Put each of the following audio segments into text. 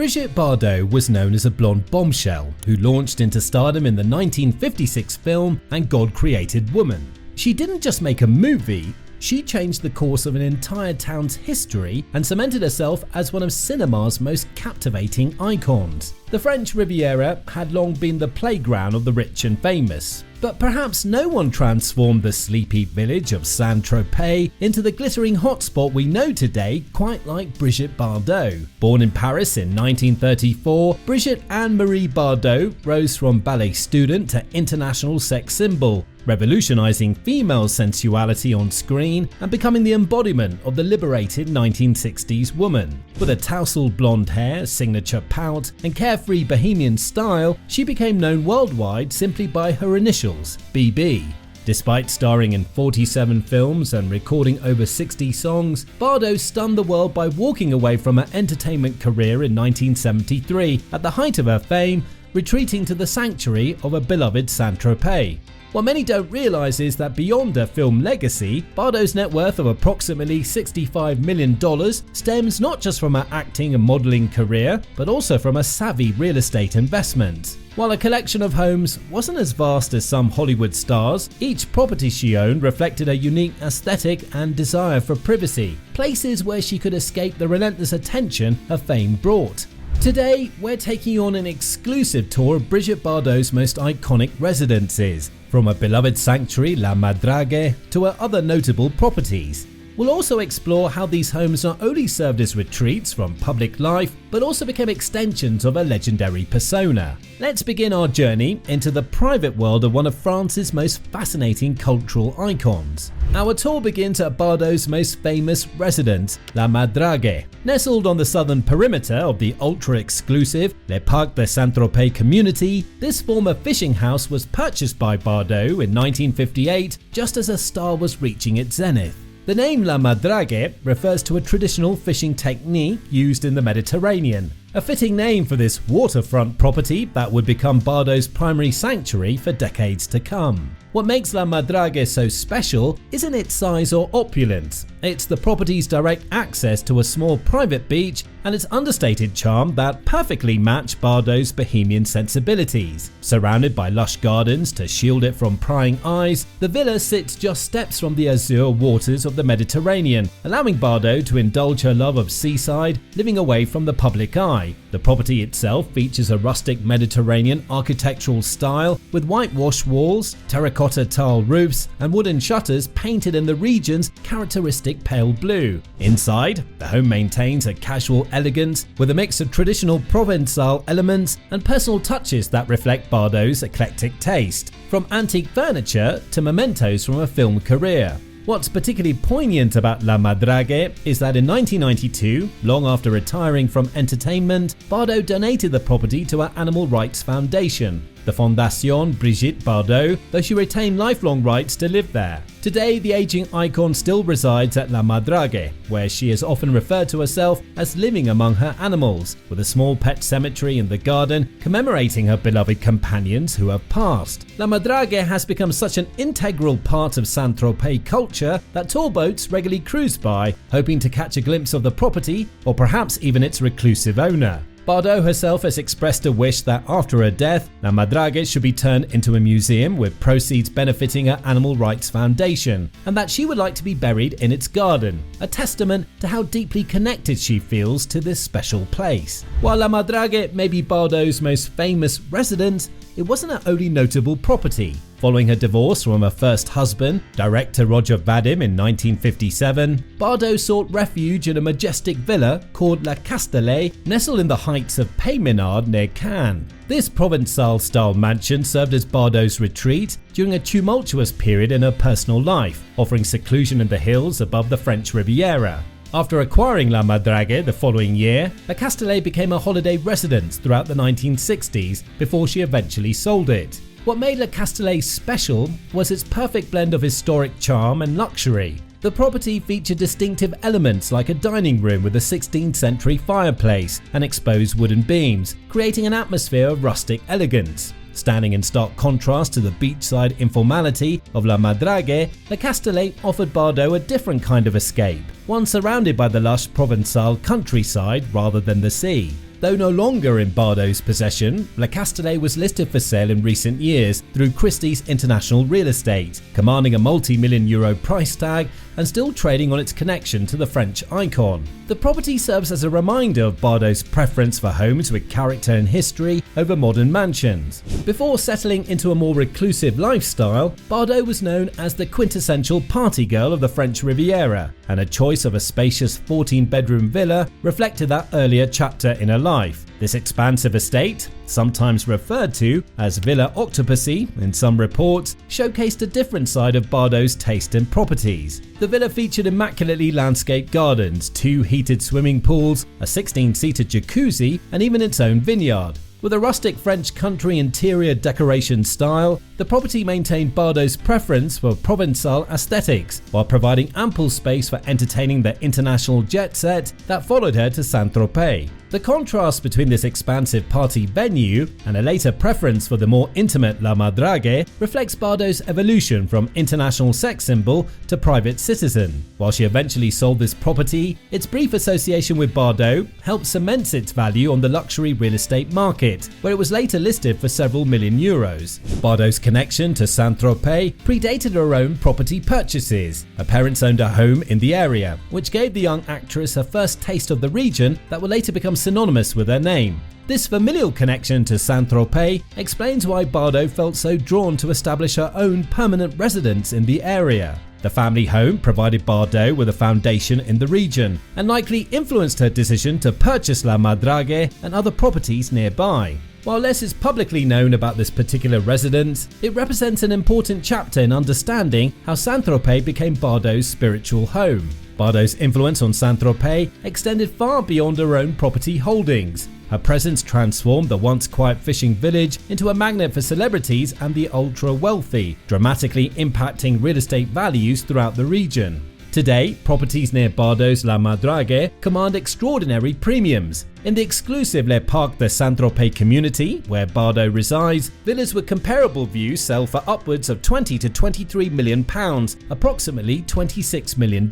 Brigitte Bardot was known as a blonde bombshell who launched into stardom in the 1956 film And God Created Woman. She didn't just make a movie, she changed the course of an entire town's history and cemented herself as one of cinema's most captivating icons. The French Riviera had long been the playground of the rich and famous, but perhaps no one transformed the sleepy village of Saint-Tropez into the glittering hotspot we know today quite like Brigitte Bardot. Born in Paris in 1934, Brigitte Anne-Marie Bardot rose from ballet student to international sex symbol, revolutionizing female sensuality on screen and becoming the embodiment of the liberated 1960s woman. With a tousled blonde hair, signature pout, and carefree bohemian style, she became known worldwide simply by her initials, BB. Despite starring in 47 films and recording over 60 songs, Bardot stunned the world by walking away from her entertainment career in 1973 at the height of her fame, retreating to the sanctuary of a beloved Saint-Tropez. What many don't realise is that beyond her film legacy, Bardot's net worth of approximately $65 million stems not just from her acting and modelling career, but also from a savvy real estate investment. While her collection of homes wasn't as vast as some Hollywood stars, each property she owned reflected a unique aesthetic and desire for privacy, places where she could escape the relentless attention her fame brought. Today, we're taking you on an exclusive tour of Brigitte Bardot's most iconic residences, from her beloved sanctuary La Madrague to her other notable properties. We'll also explore how these homes not only served as retreats from public life, but also became extensions of her legendary persona. Let's begin our journey into the private world of one of France's most fascinating cultural icons. Our tour begins at Bardot's most famous residence, La Madrague. Nestled on the southern perimeter of the ultra-exclusive Le Parc de Saint-Tropez community, this former fishing house was purchased by Bardot in 1958, just as her star was reaching its zenith. The name La Madrague refers to a traditional fishing technique used in the Mediterranean, a fitting name for this waterfront property that would become Bardot's primary sanctuary for decades to come. What makes La Madrague so special isn't its size or opulence, it's the property's direct access to a small private beach and its understated charm that perfectly match Bardot's bohemian sensibilities. Surrounded by lush gardens to shield it from prying eyes, the villa sits just steps from the azure waters of the Mediterranean, allowing Bardot to indulge her love of seaside, living away from the public eye. The property itself features a rustic Mediterranean architectural style with whitewashed walls, terracotta tile roofs, and wooden shutters painted in the region's characteristic pale blue. Inside, the home maintains a casual elegance with a mix of traditional Provençal elements and personal touches that reflect Bardot's eclectic taste, from antique furniture to mementos from a film career. What's particularly poignant about La Madrague is that in 1992, long after retiring from entertainment, Bardot donated the property to her animal rights foundation, the Fondation Brigitte Bardot, though she retained lifelong rights to live there. Today, the aging icon still resides at La Madrague, where she is often referred to herself as living among her animals, with a small pet cemetery in the garden commemorating her beloved companions who have passed. La Madrague has become such an integral part of Saint-Tropez culture that tour boats regularly cruise by, hoping to catch a glimpse of the property or perhaps even its reclusive owner. Bardot herself has expressed a wish that after her death, La Madrague should be turned into a museum with proceeds benefiting her animal rights foundation, and that she would like to be buried in its garden, a testament to how deeply connected she feels to this special place. While La Madrague may be Bardot's most famous residence, it wasn't her only notable property. Following her divorce from her first husband, director Roger Vadim, in 1957, Bardot sought refuge in a majestic villa called La Castellet, nestled in the heights of Peymenard near Cannes. This Provençal-style mansion served as Bardot's retreat during a tumultuous period in her personal life, offering seclusion in the hills above the French Riviera. After acquiring La Madrague the following year, La Castellet became a holiday residence throughout the 1960s before she eventually sold it. What made La Castellet special was its perfect blend of historic charm and luxury. The property featured distinctive elements like a dining room with a 16th century fireplace and exposed wooden beams, creating an atmosphere of rustic elegance. Standing in stark contrast to the beachside informality of La Madrague, La Castellet offered Bardot a different kind of escape, one surrounded by the lush Provençal countryside rather than the sea. Though no longer in Bardot's possession, Le Castellet was listed for sale in recent years through Christie's International Real Estate, commanding a multi-million euro price tag and still trading on its connection to the French icon. The property serves as a reminder of Bardot's preference for homes with character and history over modern mansions. Before settling into a more reclusive lifestyle, Bardot was known as the quintessential party girl of the French Riviera, and her choice of a spacious 14-bedroom villa reflected that earlier chapter in her life. This expansive estate, sometimes referred to as Villa Octopussy in some reports, showcased a different side of Bardot's taste in properties. The villa featured immaculately landscaped gardens, 2 heated swimming pools, a 16-seater jacuzzi, and even its own vineyard. With a rustic French country interior decoration style, the property maintained Bardot's preference for Provençal aesthetics, while providing ample space for entertaining the international jet set that followed her to Saint-Tropez. The contrast between this expansive party venue and a later preference for the more intimate La Madrague reflects Bardot's evolution from international sex symbol to private citizen. While she eventually sold this property, its brief association with Bardot helped cement its value on the luxury real estate market, where it was later listed for several million euros. Bardot's connection to Saint-Tropez predated her own property purchases. Her parents owned a home in the area, which gave the young actress her first taste of the region that would later become synonymous with her name. This familial connection to Saint-Tropez explains why Bardot felt so drawn to establish her own permanent residence in the area. The family home provided Bardot with a foundation in the region and likely influenced her decision to purchase La Madrague and other properties nearby. While less is publicly known about this particular residence, it represents an important chapter in understanding how Saint-Tropez became Bardot's spiritual home. Bardot's influence on Saint-Tropez extended far beyond her own property holdings. Her presence transformed the once quiet fishing village into a magnet for celebrities and the ultra-wealthy, dramatically impacting real estate values throughout the region. Today, properties near Bardot's La Madrague command extraordinary premiums. In the exclusive Les Parcs de Saint-Tropez community, where Bardot resides, villas with comparable views sell for upwards of £20 to £23 million, approximately $26 million.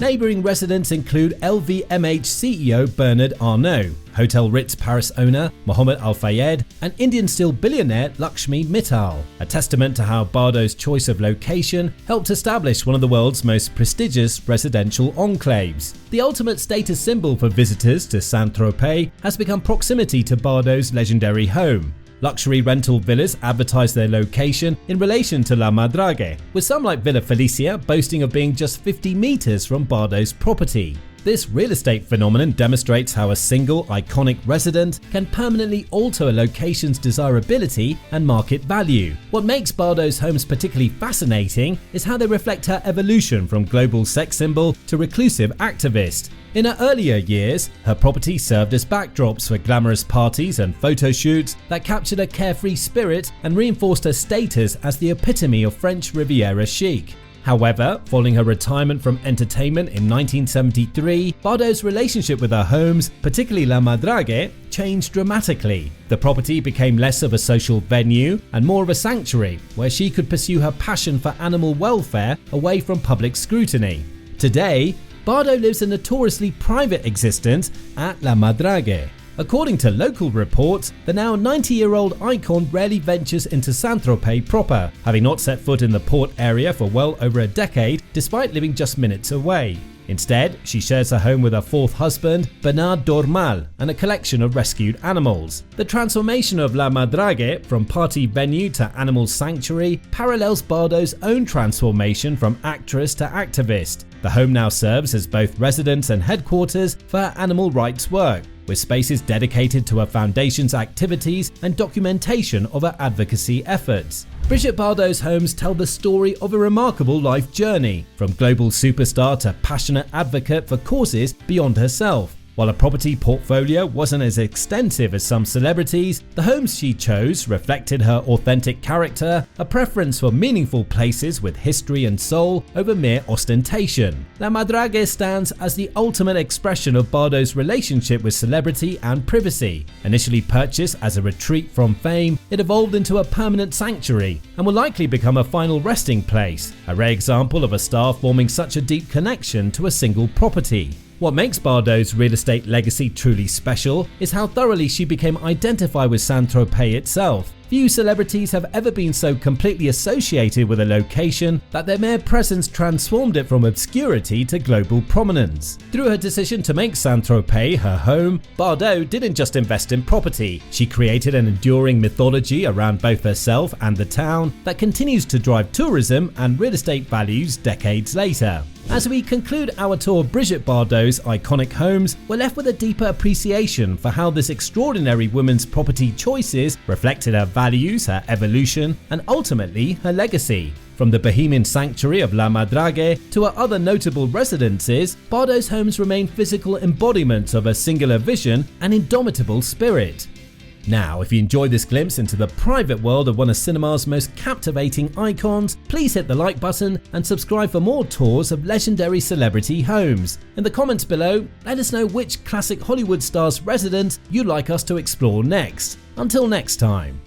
Neighbouring residents include LVMH CEO Bernard Arnault, Hotel Ritz Paris owner Mohammed Al Fayed, and Indian steel billionaire Lakshmi Mittal, a testament to how Bardot's choice of location helped establish one of the world's most prestigious residential enclaves. The ultimate status symbol for visitors to Saint-Tropez has become proximity to Bardot's legendary home. Luxury rental villas advertise their location in relation to La Madrague, with some like Villa Felicia boasting of being just 50 meters from Bardot's property. This real estate phenomenon demonstrates how a single iconic resident can permanently alter a location's desirability and market value. What makes Bardot's homes particularly fascinating is how they reflect her evolution from global sex symbol to reclusive activist. In her earlier years, her property served as backdrops for glamorous parties and photo shoots that captured her carefree spirit and reinforced her status as the epitome of French Riviera chic. However, following her retirement from entertainment in 1973, Bardot's relationship with her homes, particularly La Madrague, changed dramatically. The property became less of a social venue and more of a sanctuary where she could pursue her passion for animal welfare away from public scrutiny. Today, Bardot lives a notoriously private existence at La Madrague. According to local reports, the now 90-year-old icon rarely ventures into Saint-Tropez proper, having not set foot in the port area for well over a decade despite living just minutes away. Instead, she shares her home with her fourth husband, Bernard Dormal, and a collection of rescued animals. The transformation of La Madrague from party venue to animal sanctuary parallels Bardot's own transformation from actress to activist. The home now serves as both residence and headquarters for her animal rights work, with spaces dedicated to her foundation's activities and documentation of her advocacy efforts. Brigitte Bardot's homes tell the story of a remarkable life journey, from global superstar to passionate advocate for causes beyond herself. While her property portfolio wasn't as extensive as some celebrities, the homes she chose reflected her authentic character, a preference for meaningful places with history and soul over mere ostentation. La Madrague stands as the ultimate expression of Bardot's relationship with celebrity and privacy. Initially purchased as a retreat from fame, it evolved into a permanent sanctuary and will likely become a final resting place, a rare example of a star forming such a deep connection to a single property. What makes Bardot's real estate legacy truly special is how thoroughly she became identified with Saint-Tropez itself. Few celebrities have ever been so completely associated with a location that their mere presence transformed it from obscurity to global prominence. Through her decision to make Saint-Tropez her home, Bardot didn't just invest in property, she created an enduring mythology around both herself and the town that continues to drive tourism and real estate values decades later. As we conclude our tour of Brigitte Bardot's iconic homes, we're left with a deeper appreciation for how this extraordinary woman's property choices reflected her values, her evolution, and ultimately her legacy. From the bohemian sanctuary of La Madrague to her other notable residences, Bardot's homes remain physical embodiments of her singular vision and indomitable spirit. Now, if you enjoyed this glimpse into the private world of one of cinema's most captivating icons, please hit the like button and subscribe for more tours of legendary celebrity homes. In the comments below, let us know which classic Hollywood star's residence you'd like us to explore next. Until next time.